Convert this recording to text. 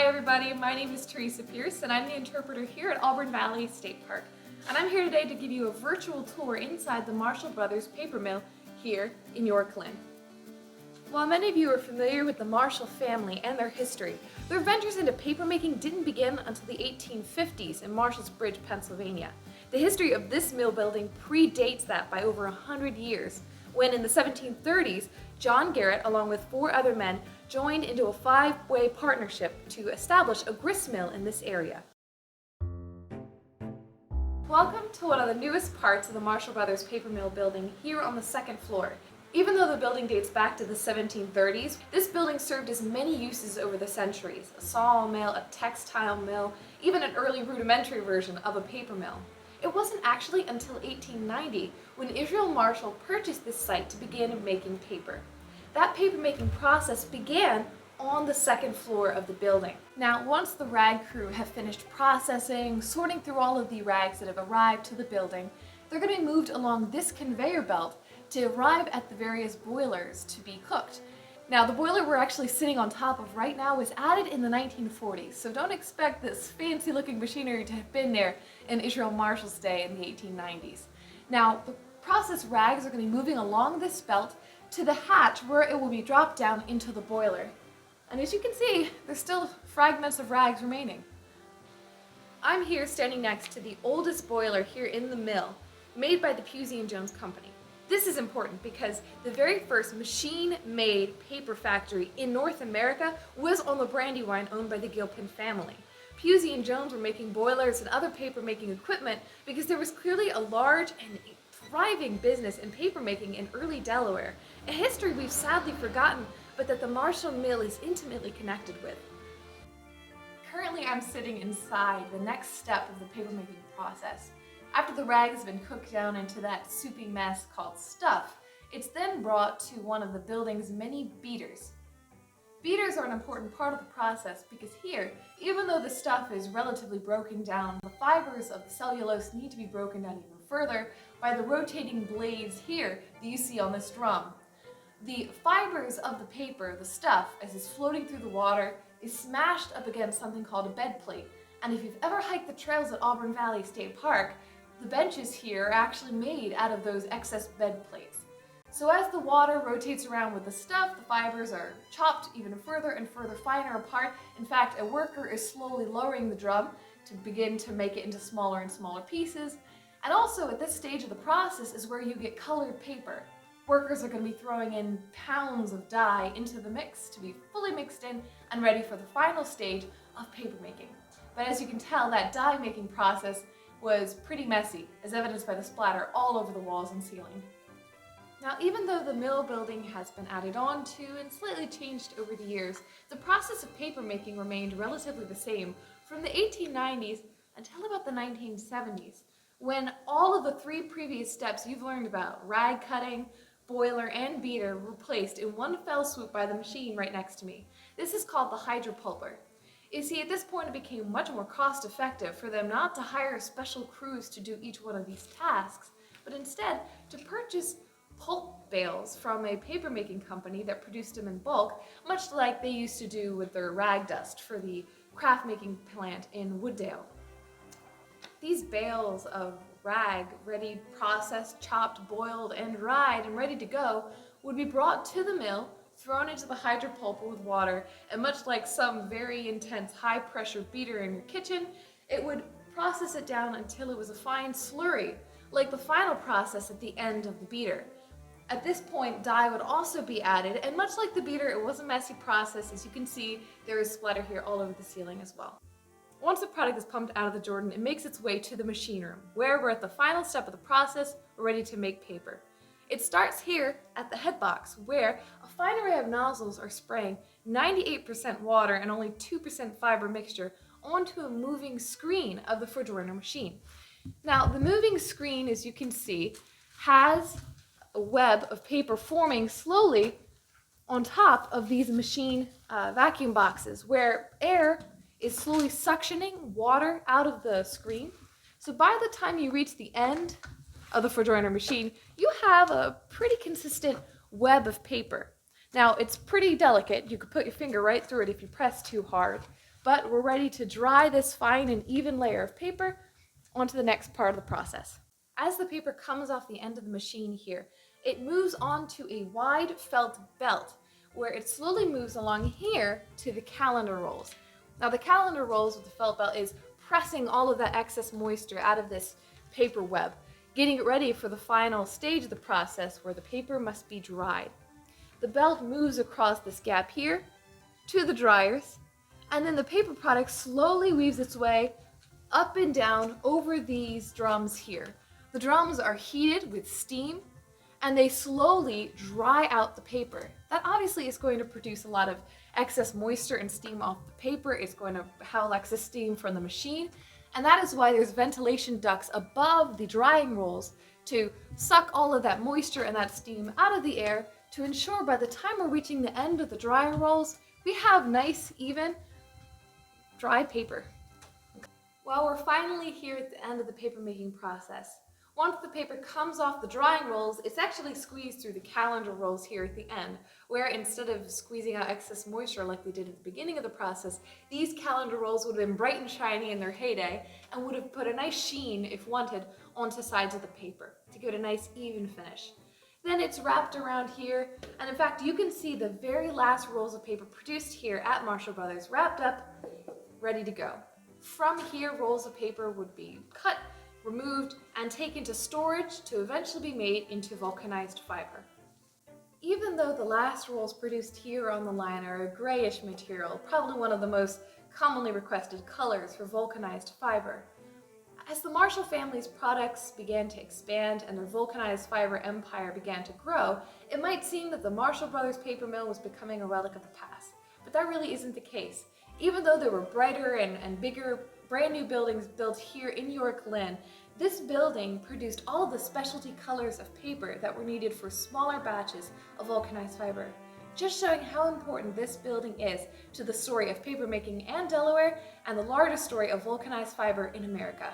Hi everybody, my name is Teresa Pierce and I'm the interpreter here at Auburn Valley State Park. And I'm here today to give you a virtual tour inside the Marshall Brothers paper mill here in Yorkland. While many of you are familiar with the Marshall family and their history, their ventures into papermaking didn't begin until the 1850s in Marshall's Bridge, Pennsylvania. The history of this mill building predates that by over 100 years, when in the 1730s, John Garrett, along with 4 other men, joined into a 5-way partnership to establish a grist mill in this area. Welcome to one of the newest parts of the Marshall Brothers paper mill building here on the 2nd floor. Even though the building dates back to the 1730s, this building served as many uses over the centuries: a sawmill, a textile mill, even an early rudimentary version of a paper mill. It wasn't actually until 1890 when Israel Marshall purchased this site to begin making paper. That paper-making process began on the 2nd floor of the building. Now, once the rag crew have finished processing, sorting through all of the rags that have arrived to the building, they're going to be moved along this conveyor belt to arrive at the various boilers to be cooked. Now, the boiler we're actually sitting on top of right now was added in the 1940s, so don't expect this fancy-looking machinery to have been there in Israel Marshall's day in the 1890s. Now, the processed rags are going to be moving along this belt to the hatch where it will be dropped down into the boiler. And as you can see, there's still fragments of rags remaining. I'm here standing next to the oldest boiler here in the mill, made by the Pusey & Jones Company. This is important because the very first machine-made paper factory in North America was on the Brandywine, owned by the Gilpin family. Pusey & Jones were making boilers and other paper-making equipment because there was clearly a large and thriving business in paper-making in early Delaware, a history we've sadly forgotten, but that the Marshall Mill is intimately connected with. Currently, I'm sitting inside the next step of the paper-making process. After the rag has been cooked down into that soupy mess called stuff, it's then brought to one of the building's many beaters. Beaters are an important part of the process because here, even though the stuff is relatively broken down, the fibers of the cellulose need to be broken down even further by the rotating blades here that you see on this drum. The fibers of the paper, the stuff, as it's floating through the water, is smashed up against something called a bed plate. And if you've ever hiked the trails at Auburn Valley State Park, the benches here are actually made out of those excess bed plates. So as the water rotates around with the stuff, the fibers are chopped even further and further finer apart. In fact, a worker is slowly lowering the drum to begin to make it into smaller and smaller pieces. And also at this stage of the process is where you get colored paper. Workers are going to be throwing in pounds of dye into the mix to be fully mixed in and ready for the final stage of paper making. But as you can tell, that dye making process was pretty messy, as evidenced by the splatter all over the walls and ceiling. Now, even though the mill building has been added on to and slightly changed over the years, the process of paper making remained relatively the same from the 1890s until about the 1970s, when all of the 3 previous steps you've learned about, rag cutting, boiler, and beater, were placed in one fell swoop by the machine right next to me. This is called the Hydra Pulper. You see, at this point it became much more cost-effective for them not to hire special crews to do each one of these tasks, but instead to purchase pulp bales from a paper-making company that produced them in bulk, much like they used to do with their rag dust for the craft-making plant in Wooddale. These bales of rag, ready processed, chopped, boiled, and dried, and ready to go, would be brought to the mill, thrown into the Hydra Pulper with water, and much like some very intense high-pressure beater in your kitchen, it would process it down until it was a fine slurry, like the final process at the end of the beater. At this point, dye would also be added, and much like the beater, it was a messy process. As you can see, there is splatter here all over the ceiling as well. Once the product is pumped out of the Jordan, it makes its way to the machine room, where we're at the final step of the process, we're ready to make paper. It starts here at the head box, where a fine array of nozzles are spraying 98% water and only 2% fiber mixture onto a moving screen of the Frigidaire machine. Now, the moving screen, as you can see, has a web of paper forming slowly on top of these machine vacuum boxes, where air is slowly suctioning water out of the screen. So by the time you reach the end of the Frigidaire machine, you have a pretty consistent web of paper. Now, it's pretty delicate. You could put your finger right through it if you press too hard. but we're ready to dry this fine and even layer of paper onto the next part of the process. As the paper comes off the end of the machine here, it moves onto a wide felt belt where it slowly moves along here to the calendar rolls. Now the calendar rolls with the felt belt is pressing all of that excess moisture out of this paper web, getting it ready for the final stage of the process where the paper must be dried. The belt moves across this gap here to the dryers, and then the paper product slowly weaves its way up and down over these drums here. The drums are heated with steam, and they slowly dry out the paper. That obviously is going to produce a lot of excess moisture and steam off the paper. It's going to howl excess steam from the machine, and that is why there's ventilation ducts above the drying rolls to suck all of that moisture and that steam out of the air to ensure by the time we're reaching the end of the drying rolls, we have nice, even, dry paper. Well, we're finally here at the end of the paper making process. Once the paper comes off the drying rolls, it's actually squeezed through the calendar rolls here at the end, where instead of squeezing out excess moisture like we did at the beginning of the process, these calendar rolls would have been bright and shiny in their heyday and would have put a nice sheen, if wanted, onto sides of the paper to give it a nice even finish. Then it's wrapped around here, and in fact you can see the very last rolls of paper produced here at Marshall Brothers wrapped up, ready to go. From here, rolls of paper would be cut, removed, and taken to storage to eventually be made into vulcanized fiber. Even though the last rolls produced here on the line are a grayish material, probably one of the most commonly requested colors for vulcanized fiber, as the Marshall family's products began to expand and their vulcanized fiber empire began to grow, it might seem that the Marshall Brothers paper mill was becoming a relic of the past, but that really isn't the case. Even though there were brighter and bigger brand new buildings built here in York Lynn, this building produced all of the specialty colors of paper that were needed for smaller batches of vulcanized fiber, just showing how important this building is to the story of papermaking in Delaware and the larger story of vulcanized fiber in America.